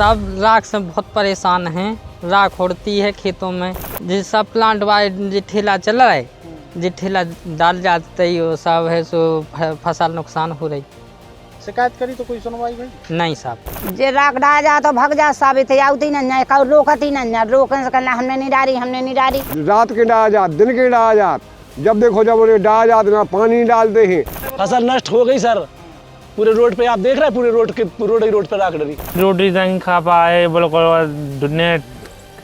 सब राख से बहुत परेशान हैं। राख उड़ती है खेतों में, जिस सब प्लांट वाले ठेला चल रहा है, जो ठेला डाल जाते ही वो सब है सो फसल नुकसान हो रही। शिकायत करी तो कोई सुनवाई भाई नहीं साहब, जे राख डाल जा तो भग जा साबित आउती न कौ रोकती न रोकन से कहना हमने नहीं डाली। रात के डाल जात, दिन के डाल जात, जब देखो जब उन्हें डाल जात ना पानी डालते हैं। फसल नष्ट हो गई सर, पूरे रोड पे आप देख रहे हैं, पूरे रोड पे राख डली। रोटी नहीं खा पाए, बिल्कुल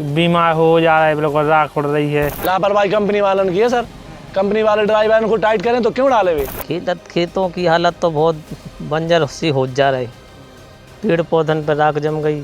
बीमार हो जा रहा है, बिल्कुल राख उड़ रही है। लापरवाही कंपनी वालों की है सर, कंपनी वाले ड्राइवर को टाइट करें तो क्यों डाले वे। खेतों की हालत तो बहुत बंजर सी हो जा रही, पेड़ पौधन पर राख जम गई।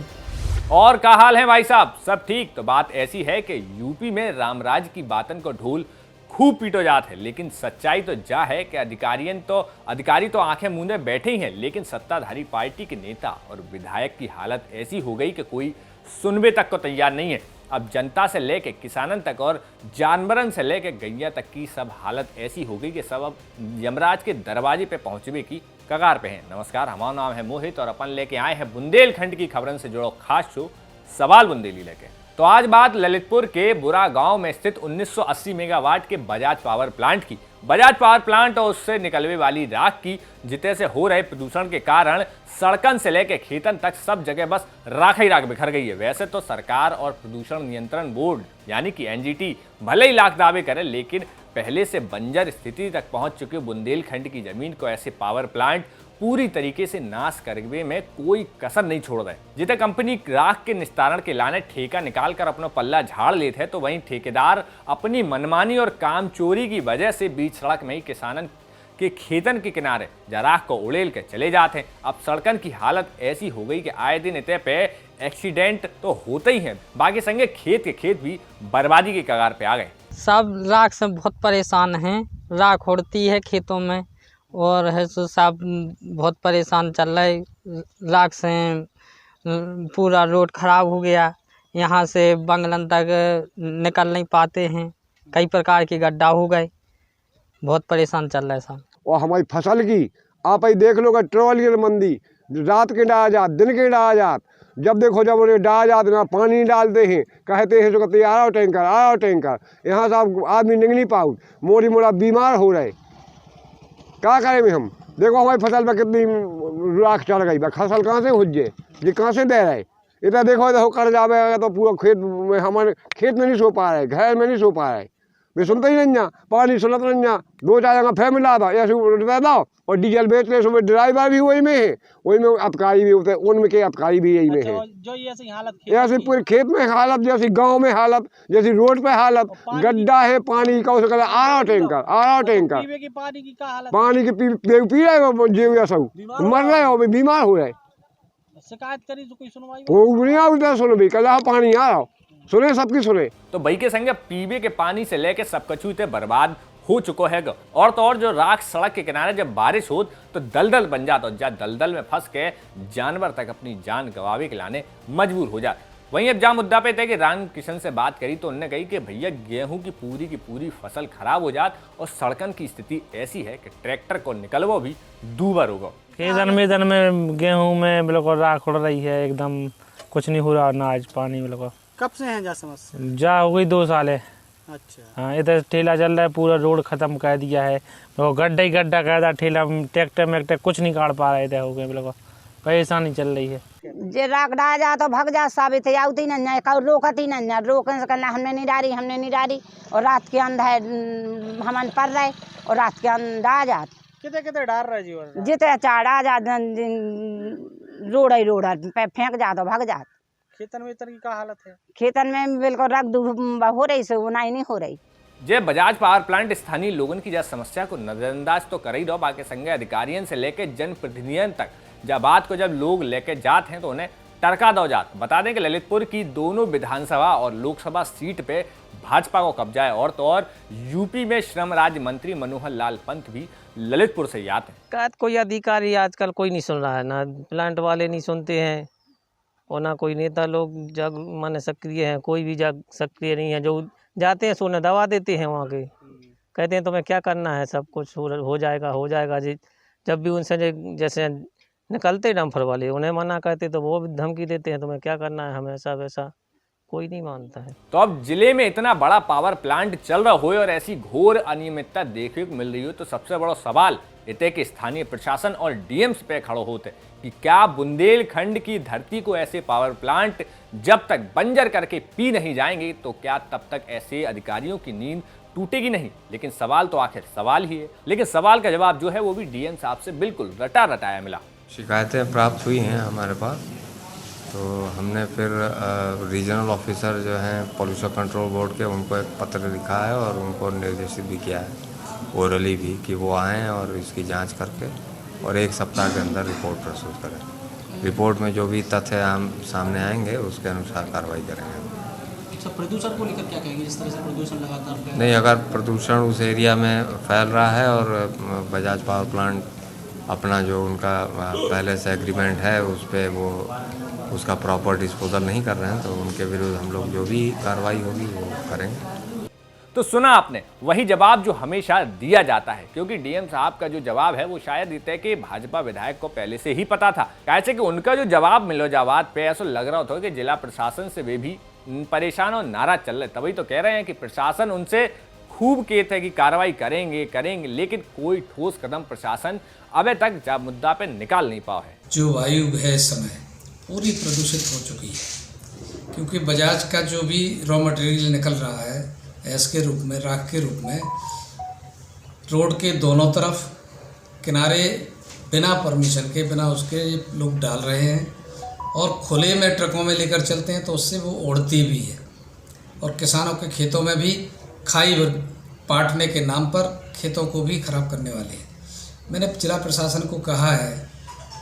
और क्या हाल है भाई साहब, सब ठीक? तो बात ऐसी है कि यूपी में रामराज की बातन को ढोल खूब पीटो जात है, लेकिन सच्चाई तो जा है कि अधिकारी तो आंखें मूंदे बैठे ही हैं, लेकिन सत्ताधारी पार्टी के नेता और विधायक की हालत ऐसी हो गई कि कोई सुनबे तक को तैयार नहीं है। अब जनता से लेके किसानन तक और जानवरन से लेके गैया तक की सब हालत ऐसी हो गई कि सब अब यमराज के दरवाजे पे पहुंचने की कगार पे हैं। नमस्कार, हमारा नाम है मोहित और अपन लेके आए हैं बुंदेलखंड की खबरन से जुड़ो खास शो सवाल बुंदेली लेके। तो आज बात ललितपुर के बुरा गांव में स्थित 1980 मेगावाट के बजाज पावर प्लांट की। बजाज पावर प्लांट और उससे निकलने वाली राख की जिते से हो रहे प्रदूषण के कारण सड़कन से लेकर खेतन तक सब जगह बस राख ही राख बिखर गई है। वैसे तो सरकार और प्रदूषण नियंत्रण बोर्ड यानी कि एनजीटी भले ही लाख दावे करे, लेकिन पहले से बंजर स्थिति तक पहुंच चुके बुंदेलखंड की जमीन को ऐसे पावर प्लांट पूरी तरीके से नाश करने में कोई कसर नहीं छोड़ रहे। जिते कंपनी राख के निस्तारण के लाने ठेका निकाल कर अपना पल्ला झाड़ लेते हैं, तो वहीं ठेकेदार अपनी मनमानी और काम चोरी की वजह से बीच सड़क में ही किसानन के खेतन के किनारे राख को उड़ेल के चले जाते हैं। अब सड़कन की हालत ऐसी हो गई कि आए दिन इतने पे एक्सीडेंट तो होते ही हैं, बाकी संगे खेत के खेत भी बर्बादी के कगार पे आ गए। सब राख से बहुत परेशान हैं। राख उड़ती है खेतों में और है सो सब बहुत परेशान चल रहा है। राख से पूरा रोड खराब हो गया, यहाँ से बंगलन तक निकल नहीं पाते हैं, कई प्रकार के गड्ढा हो गए, बहुत परेशान चल रहा है साहब। और हमारी फसल की आप ही देख लो, ट्रॉली मंदी रात के डाल जात, दिन के डाल जात, जब देखो जब उन्हें डाल जात ना पानी डालते हैं, कहते हैं तो कहते आओ टैंकर। यहाँ से आदमी निकल नहीं पाऊ, मोड़ा बीमार हो रहे। क्या करें हम? देखो हमारी फसल में कितनी राख चढ़ गई, फसल कहाँ से हुज्जे, ये कहाँ से दे रहे। इतना देखो कर जाएगा तो पूरा खेत में, हमारे खेत में नहीं सो पा रहे, घर में नहीं सो पा रहे, वे सुनते ही नहीं, पानी सुनत नहीं। 2-4 जगह फैमिली आता ऐसे उठा दो और डीजल बेच ले, सुबह ड्राइवर भी वही में है, वही में अबकारी भी होते हैं, उनमें के अबकारी भी यही में है। जो ऐसी हालत ऐसे पूरे खेत में हालत, जैसी गांव में हालत, जैसी रोड पे हालत, गड्ढा है पानी का, उसे कहते आ रहा टैंकर। पानी की पी रहे हो, जीव सब मर रहे हो, बीमार हो रहे। शिकायत करी तो कोई सुनवाई नहीं आवता, सुनो भी कल पानी आ रहा, सुने सबकी सुने। तो भाई के संगे पीवे के पानी से लेके सब कछु इतने बर्बाद हो चुको है। और तो और जो राख सड़क के किनारे जब बारिश हो तो दलदल बन जाता, और जहाँ दलदल में फंस के जानवर तक अपनी जान गंवावे के लाने मजबूर हो जाए। वहीं अब जहाँ मुद्दा पे थे कि राम किशन से बात करी तो उन्होंने कही कि भैया गेहूं की पूरी फसल खराब हो जात और सड़कन की स्थिति ऐसी है कि ट्रैक्टर को निकलवो भी दूबर होगा। खेतन में गेहूं में बिल्कुल राख उड़ रही है, एकदम कुछ नहीं हो रहा ना। आज पानी बिल्कुल कब से हैं जा समस्या? जा हो गई 2 साल है। अच्छा। हाँ, इधर ठेला चल रहा है, पूरा रोड खत्म कर दिया है, गड्ढा ही गड्ढा कर दिया, ठेला ट्रैक्टर कुछ नहीं काट पा रहे थे, हो गए बिल्कुल परेशानी चल रही है। जे राख डाल जा तो भग जा साबित आउती न कौ रोकती न रोकन से कहना हमने नहीं डाली। और रात के अंधेर हमन पर रहे और रात के अंदर जात कितने डाल रहे जीवन जिते चाड़ा जा रोड फेंक जा तो भग जात। खेतन में की क्या हालत है? खेतन में बिल्कुल रख हो रही से नहीं हो रही। जे बजाज पावर प्लांट स्थानीय लोगों की जब समस्या को नजरअंदाज तो कर ही दो, बाकी संगे अधिकारियों से लेकर जनप्रतिनिधियों तक जब बात को जब लोग लेके जाते हैं तो उन्हें टरका दो जात। बता दें कि ललितपुर की दोनों विधानसभा और लोकसभा सीट पे भाजपा को कब्जा है। और तो और यूपी में श्रम राज्य मंत्री मनोहर लाल पंत भी ललितपुर से आते हैं। कोई अधिकारी आजकल कोई नहीं सुन रहा है, ना प्लांट वाले नहीं सुनते हैं और ना कोई नेता लोग जग माने सक्रिय हैं, कोई भी जग सक्रिय नहीं है। जो जाते हैं सोने दवा देते हैं, वहाँ के कहते हैं तुम्हें क्या करना है, सब कुछ हो जाएगा जी। जब भी उनसे जैसे निकलते डम्फर वाले, उन्हें मना करते तो वो भी धमकी देते हैं तुम्हें क्या करना है, हमेशा वैसा कोई नहीं मानता है। तो अब जिले में इतना बड़ा पावर प्लांट चल रहा हो और ऐसी घोर अनियमितता देखने को मिल रही हो तो सबसे बड़ा सवाल इतने कि स्थानीय प्रशासन और डीएम्स पे खड़ो होते कि क्या बुंदेलखंड की धरती को ऐसे पावर प्लांट जब तक बंजर करके पी नहीं जाएंगे तो क्या तब तक ऐसे अधिकारियों की नींद टूटेगी नहीं। लेकिन सवाल तो आखिर सवाल ही है, लेकिन सवाल का जवाब जो है वो भी डीएम साहब से बिल्कुल रटा रटाया मिला। शिकायतें प्राप्त हुई हैं हमारे पास, तो हमने फिर रीजनल ऑफिसर जो हैं पॉल्यूशन कंट्रोल बोर्ड के, उनको एक पत्र लिखा है और उनको निर्देशित भी किया है ओरली भी कि वो आएँ और इसकी जांच करके और 1 सप्ताह के अंदर रिपोर्ट प्रस्तुत करें। रिपोर्ट में जो भी तथ्य हम सामने आएंगे उसके अनुसार कार्रवाई करेंगे। अच्छा, प्रदूषण को लेकर क्या कहेंगे, जिस तरह से प्रदूषण लगातार फैल रहा है? नहीं, अगर प्रदूषण उस एरिया में फैल रहा है और बजाज पावर प्लांट अपना जो उनका पहले से एग्रीमेंट है उस पर वो उसका प्रॉपर डिस्पोजल नहीं कर रहे हैं तो उनके विरुद्ध हम लोग जो भी कार्रवाई होगी वो करेंगे। तो सुना आपने वही जवाब जो हमेशा दिया जाता है, क्योंकि डीएम साहब का जो जवाब है वो शायद इतने कि भाजपा विधायक को पहले से ही पता था। कैसे कि उनका जो जवाब मिलो जवाब पे ऐसा लग रहा था कि जिला प्रशासन से वे भी परेशान और नाराज चल रहे। तभी तो कह रहे हैं कि प्रशासन उनसे खूब कहते हैं कि कार्रवाई करेंगे, लेकिन कोई ठोस कदम प्रशासन अभी तक मुद्दा पे निकाल नहीं पाया है। जो वायु है इस समय पूरी प्रदूषित हो चुकी है, क्योंकि बजाज का जो भी रॉ मटेरियल निकल रहा है ऐस के रूप में, राख के रूप में, रोड के दोनों तरफ किनारे बिना परमिशन के, बिना उसके लोग डाल रहे हैं और खुले में ट्रकों में लेकर चलते हैं तो उससे वो उड़ती भी है और किसानों के खेतों में भी खाई पाटने के नाम पर खेतों को भी खराब करने वाले हैं। मैंने जिला प्रशासन को कहा है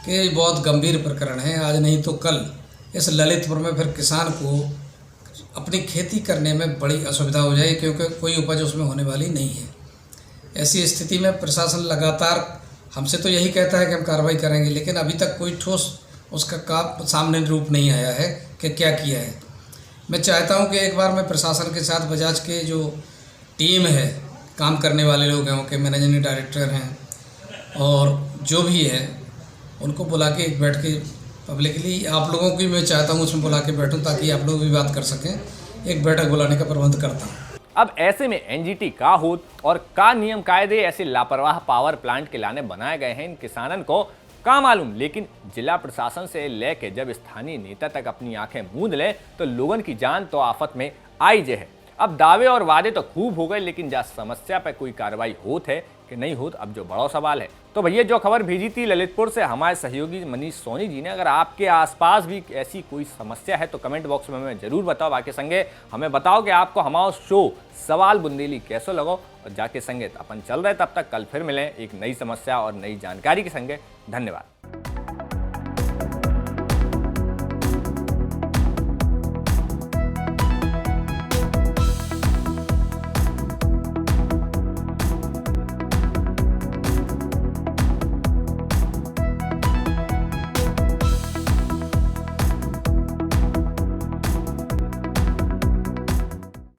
कि बहुत गंभीर प्रकरण है, आज नहीं तो कल इस ललितपुर में फिर किसान को अपनी खेती करने में बड़ी असुविधा हो जाएगी, क्योंकि कोई उपज उसमें होने वाली नहीं है। ऐसी स्थिति में प्रशासन लगातार हमसे तो यही कहता है कि हम कार्रवाई करेंगे, लेकिन अभी तक कोई ठोस उसका सामने रूप नहीं आया है कि क्या किया है। मैं चाहता हूं कि एक बार मैं प्रशासन के साथ बजाज के जो टीम है, काम करने वाले लोग हैं, उनके मैनेजिंग डायरेक्टर हैं और जो भी है, उनको बुला के एक बैठ के पब्लिकली आप लोगों की मैं चाहता हूं उसमें बुला के बैठूं ताकि आप लोग भी बात कर सकें। एक बैठक बुलाने का प्रबंध करता हूं। अब ऐसे में एनजीटी का होत और का नियम कायदे ऐसे लापरवाह पावर प्लांट के लाने बनाए गए हैं, इन किसानन को का मालूम। लेकिन जिला प्रशासन से लेके जब स्थानीय नेता तक अपनी आंखें मूंद ले तो लोगन की जान तो आफत में आई जे है। अब दावे और वादे तो खूब हो गए, लेकिन जा समस्या पर कोई कार्रवाई होत है कि नहीं होत, अब जो बड़ा सवाल है। तो भैया जो खबर भेजी थी ललितपुर से हमारे सहयोगी मनीष सोनी जी ने, अगर आपके आसपास भी ऐसी कोई समस्या है तो कमेंट बॉक्स में हमें जरूर बताओ। बाकी संगे हमें बताओ कि आपको हमारा शो सवाल बुंदेली कैसे लगो, और जाके संगे अपन चल रहे। तब तक कल फिर मिलें एक नई समस्या और नई जानकारी के संगे। धन्यवाद।